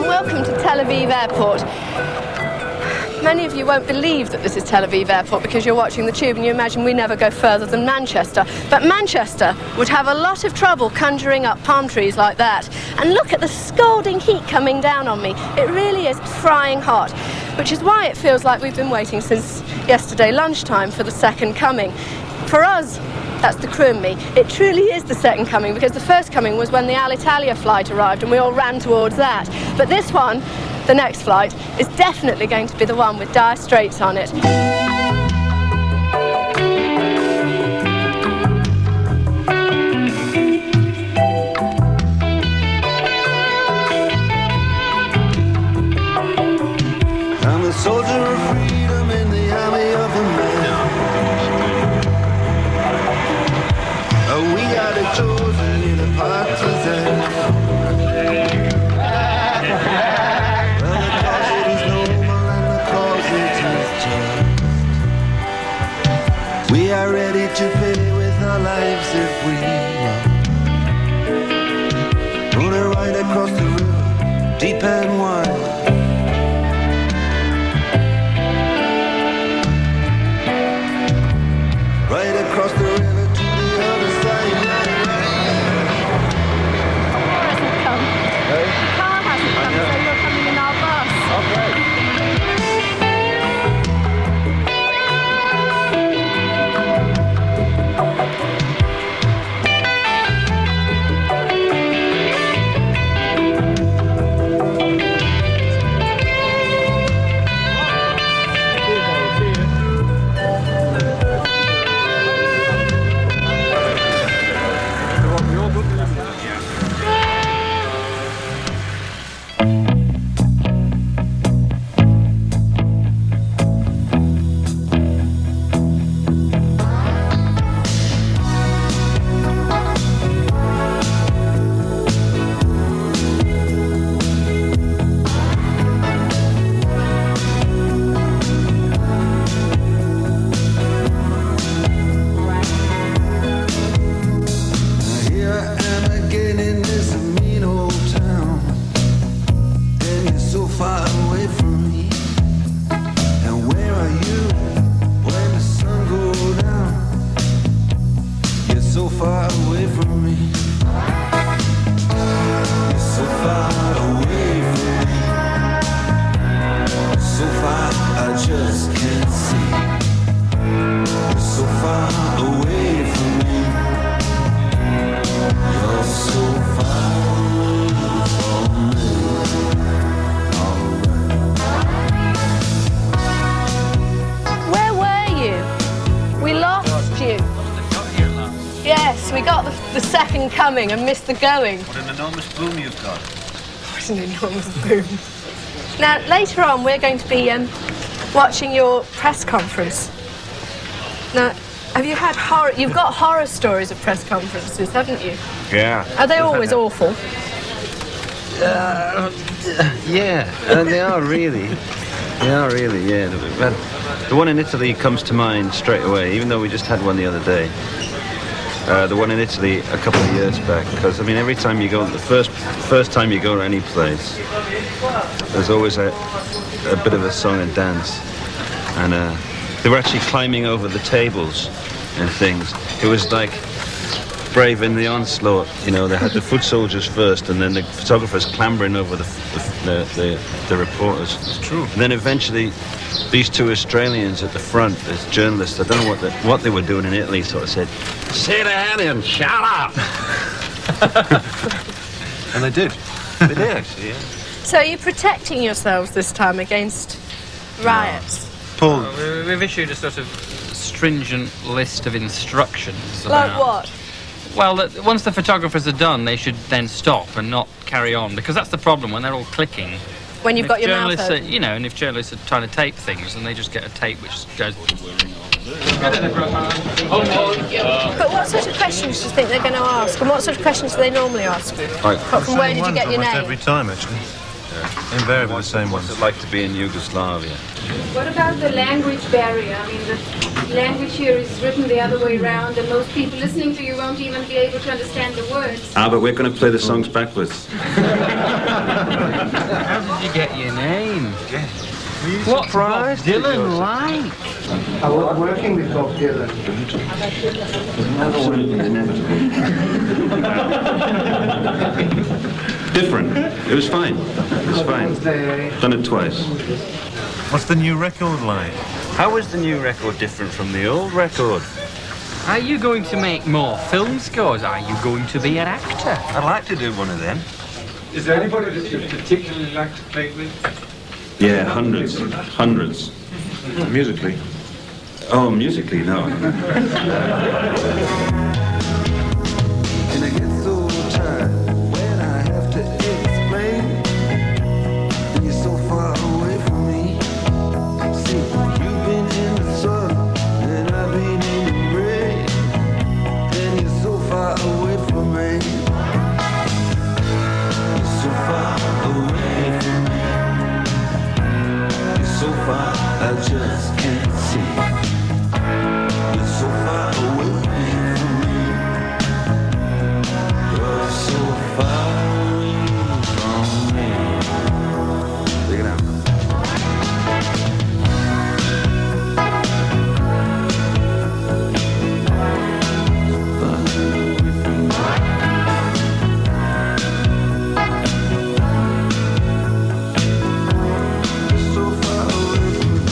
Welcome to Tel Aviv Airport. Many of you won't believe that this is Tel Aviv Airport because you're watching the tube and you imagine we never go further than Manchester. But Manchester would have a lot of trouble conjuring up palm trees like that. And look at the scalding heat coming down on me. It really is frying hot, which is why it feels like we've been waiting since yesterday lunchtime for the second coming. For us, that's the crew and me, it truly is the second coming, because the first coming was when the Alitalia flight arrived and we all ran towards that. But this one, the next flight, is definitely going to be the one with Dire Straits on it. I'm a soldier of freedom in the army of a man. We are the chosen in the partisan. Well, the cause it is noble and the cause it is just. We are ready to pay with our lives if we want. Gonna ride across the river, deep and wide. Right across the river. We got the second coming and missed the going. What an enormous boom you've got. What an enormous boom. Now, later on, we're going to be watching your press conference. Now, have you had horror? You've got horror stories of press conferences, haven't you? Yeah. Are they always awful? Yeah, they are really. They are really, yeah. The one in Italy comes to mind straight away, even though we just had one the other day. The one in Italy a couple of years back, because I mean, every time you go, the first time you go to any place, there's always a bit of a song and dance, and they were actually climbing over the tables and things. It was like Brave in the Onslaught, you know. They had the foot soldiers first, and then the photographers clambering over the reporters. It's true. And then eventually, these two Australians at the front, as journalists, I don't know what they were doing in Italy, sort of said, "Sit down and shut up." And they did. They did, actually, yeah. So you're protecting yourselves this time against riots? Paul, We've issued a sort of stringent list of instructions. Like about what? Well, once the photographers are done, they should then stop and not carry on, because that's the problem when they're all clicking. When you've got your mouth Journalists, open. you know, and if journalists are trying to tape things, and they just get a tape which goes. But what sort of questions do you think they're going to ask? And what sort of questions do they normally ask? Apart from where did you get your name? Every time, actually. Invariably the same ones. What's it like to be in Yugoslavia? What about the language barrier? I mean, the language here is written the other way around, and most people listening to you won't even be able to understand the words. But we're going to play the songs backwards. How did you get your name? What's Bob Dylan like? I was working with Bob Dylan. Different. It was fine. It was fine. Done it twice. What's the new record like? How is the new record different from the old record? Are you going to make more film scores? Are you going to be an actor? I'd like to do one of them. Is there anybody that you particularly like to play with? Yeah, hundreds. Hundreds. Musically. Oh, musically, no. And I get so tired when I have to explain. And you're so far away from me. See, you've been in the sun and I've been in the rain. And you're so far away from me. You're so far away from me. You're so far, I just can't see. You're so far away from me. You're so far away from me. Take it out. You're so far away from me.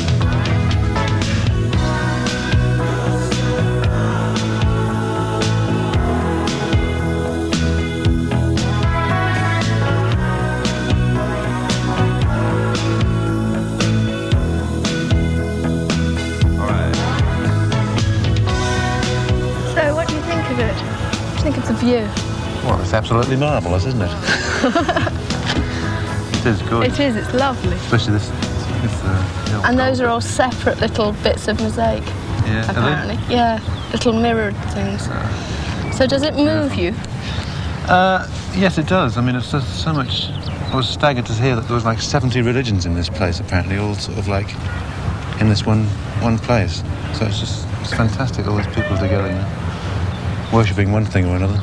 All right. So, what do you think of it? What do you think of the view? Well, it's absolutely marvellous, isn't it? It is good. It is, it's lovely. Especially this hill. And those are all separate little bits of mosaic, Yeah. Are they? apparently. Yeah, little mirrored things. So does it move you? Yes, it does. I mean, it's just so much. I was staggered to hear that there was like 70 religions in this place, apparently, all sort of like in this one place. So it's fantastic, all these people together, you know, worshipping one thing or another.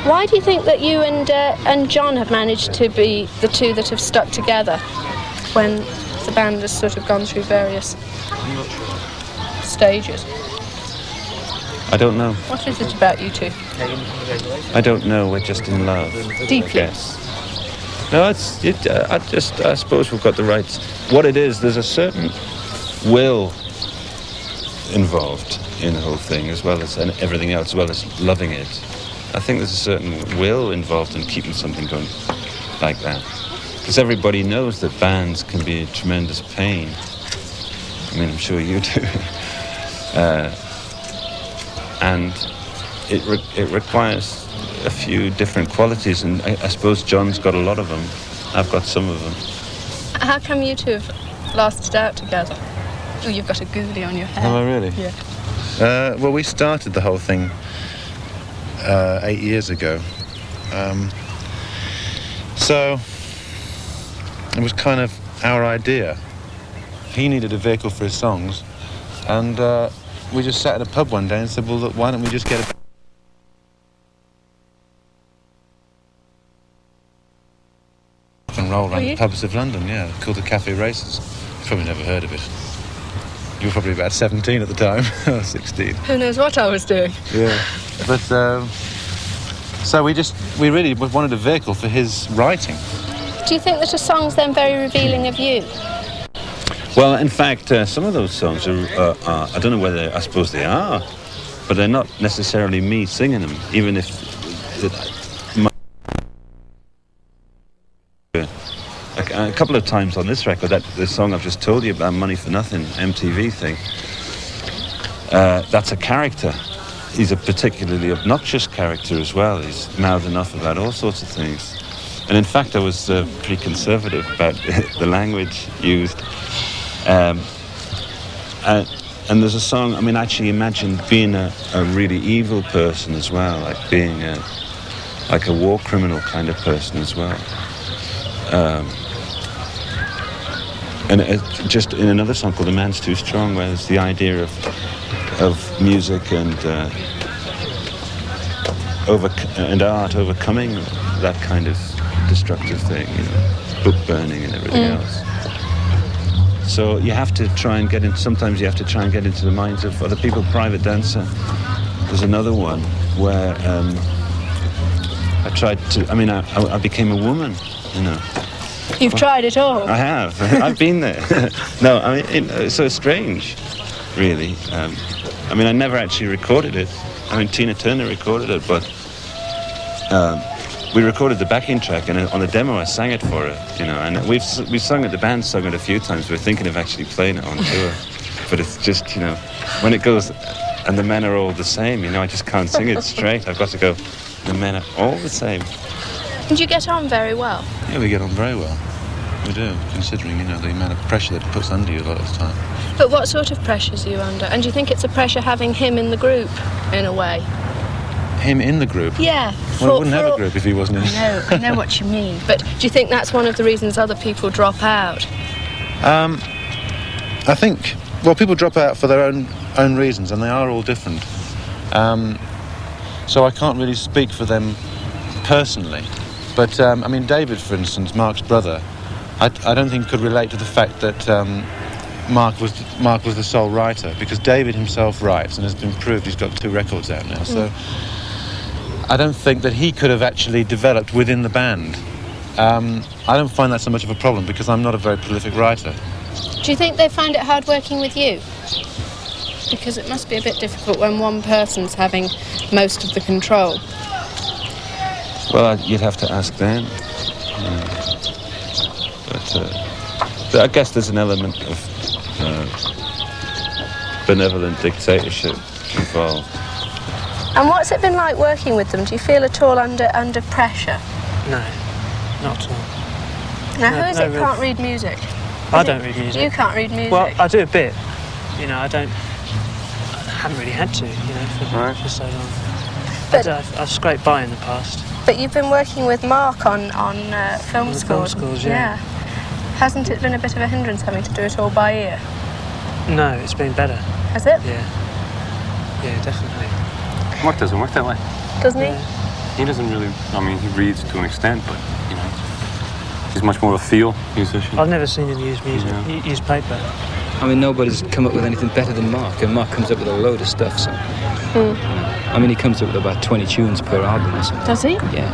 Why do you think that you and John have managed to be the two that have stuck together when the band has sort of gone through various stages? I don't know. What is it about you two? I don't know. We're just in love. Deeply. Yes. No, I suppose we've got the right. What it is, there's a certain will involved in the whole thing, as well as and everything else, as well as loving it. I think there's a certain will involved in keeping something going like that. Because everybody knows that bands can be a tremendous pain. I mean, I'm sure you do. And it requires a few different qualities, and I suppose John's got a lot of them. I've got some of them. How come you two have lasted out together? Oh, you've got a googly on your head. Am I really? Yeah. Well, we started the whole thing 8 years ago. So it was kind of our idea. He needed a vehicle for his songs, and we just sat at a pub one day and said, well, look, why don't we just get a and roll around the pubs of London, yeah, called the Cafe Races. You've probably never heard of it. You were probably about 17 at the time, or 16. Who knows what I was doing? Yeah. But, so we really wanted a vehicle for his writing. Do you think that a song's then very revealing of you? Well, in fact, some of those songs are I don't know whether, I suppose they are, but they're not necessarily me singing them, even if a couple of times on this record, that the song I've just told you about, Money for Nothing, MTV thing, that's a character. he's a particularly obnoxious character as well. He's mouthing off about all sorts of things. And in fact, I was pretty conservative about the language used. And there's a song, I mean, actually imagine being a really evil person as well, like being like a war criminal kind of person as well. And just in another song called "A Man's Too Strong," where there's the idea of music and art overcoming that kind of destructive thing, you know, book burning and everything else. So you have to try and get in. Sometimes you have to try and get into the minds of other people. Private Dancer. There's another one where I tried to. I mean, I became a woman, you know. You've tried it all. I have. I've been there. No, I mean, it's so strange, really. I mean, I never actually recorded it. I mean, Tina Turner recorded it, but we recorded the backing track, and on the demo I sang it for her, you know. And we've sung it. The band's sung it a few times. We're thinking of actually playing it on tour, but it's just, you know, when it goes, and the men are all the same, you know. I just can't sing it straight. I've got to go. The men are all the same. And you get on very well. Yeah, we get on very well. We do, considering, you know, the amount of pressure that it puts under you a lot of the time. But what sort of pressures are you under? And do you think it's a pressure having him in the group, in a way? Him in the group? Yeah. Well, I wouldn't have a group if he wasn't in it. I know what you mean. But do you think that's one of the reasons other people drop out? I think, well, people drop out for their own reasons, and they are all different. So I can't really speak for them personally. But, I mean, David, for instance, Mark's brother, I don't think could relate to the fact that Mark was the sole writer, because David himself writes, and has been proved he's got 2 records out now. So I don't think that he could have actually developed within the band. I don't find that so much of a problem, because I'm not a very prolific writer. Do you think they find it hard working with you? Because it must be a bit difficult when one person's having most of the control. Well, you'd have to ask them. But I guess there's an element of benevolent dictatorship involved. And what's it been like working with them? Do you feel at all under pressure? No, not at all. Now, who is it can't read music? I don't read music. You can't read music? Well, I do a bit. You know, I haven't really had to, you know, for so long. But I've scraped by in the past. But you've been working with Mark on film scores. Film scores, yeah. Hasn't it been a bit of a hindrance having to do it all by ear? No, it's been better. Has it? Yeah. Yeah, definitely. Mark doesn't work that way. Doesn't he? He doesn't really, I mean, he reads to an extent, but, you know, he's much more a feel musician. I've never seen him use music, use paper. I mean, nobody's come up with anything better than Mark, and Mark comes up with a load of stuff, so... I mean, he comes up with about 20 tunes per album or something. Does he? Yeah.